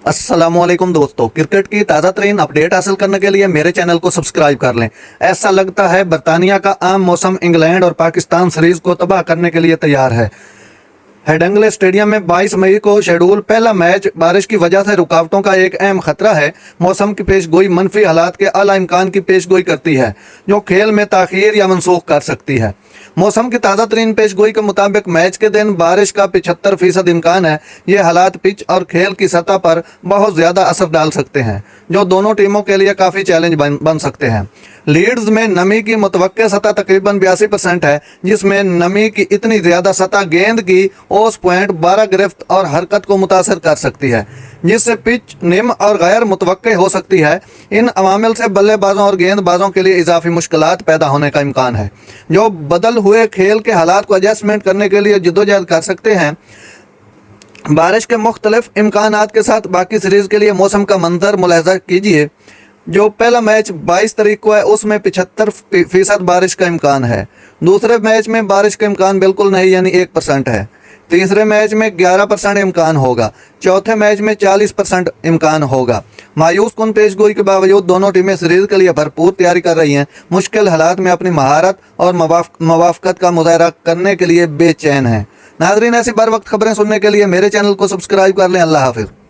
अस्सलामुअलैकुम दोस्तों, क्रिकेट की ताज़ा तरीन अपडेट हासिल करने के लिए मेरे चैनल को सब्सक्राइब कर लें। ऐसा लगता है बरतानिया का आम मौसम इंग्लैंड और पाकिस्तान सीरीज को तबाह करने के लिए तैयार है। हेडिंग्ले स्टेडियम में 22 मई को शेड्यूल पहला मैच बारिश की वजह से रुकावटों का एक अहम खतरा है। मौसम की पेशगोई मनफी हालात के आला इम्कान की पेशगोई करती है, जो खेल में ताखीर या मनसूख कर सकती है। मौसम की ताज़ा तरीन पेशगोई के मुताबिक मैच के दिन बारिश का 75% इम्कान है। ये हालात पिच और खेल की सतह पर बहुत ज़्यादा असर डाल सकते हैं, जो दोनों टीमों के लिए काफ़ी चैलेंज बन सकते हैं। लीड्स में नमी की मुतवक्के सतह तकरीबन 82% है, जिसमें नमी की इतनी ज़्यादा सतह गेंद की औस पॉइंट 12 गिरफ्त और हरकत को मुतासर कर सकती है, जिससे पिच निम और गैर मुतवक्के हो सकती है। इन अवामिल से बल्लेबाजों और गेंदबाजों के लिए इजाफी मुश्किलात पैदा होने का इम्कान है, जो बदल हुए खेल के हालात को एडजस्टमेंट करने के लिए जद्दोजहद कर सकते हैं। बारिश के मुख्तलिफ इम्कानात के साथ बाकी सीरीज़ के लिए मौसम का मंजर मुलाहजा कीजिए। जो पहला मैच 22 तारीख को है, उसमें 75% बारिश का इम्कान है। दूसरे मैच में बारिश का इम्कान बिल्कुल नहीं, यानी 1% है। तीसरे मैच में 11% इम्कान होगा। चौथे मैच में 40% इम्कान होगा। मायूस कुन पेशगोई के बावजूद दोनों टीमें सीरीज के लिए भरपूर तैयारी कर रही हैं। मुश्किल हालात में अपनी महारत और मवाफकत का मुजाहरा करने के लिए बेचैन हैं। नाज़रीन, ऐसी बर वक्त खबरें सुनने के लिए मेरे चैनल को सब्सक्राइब कर लें। अल्लाह हाफिज़।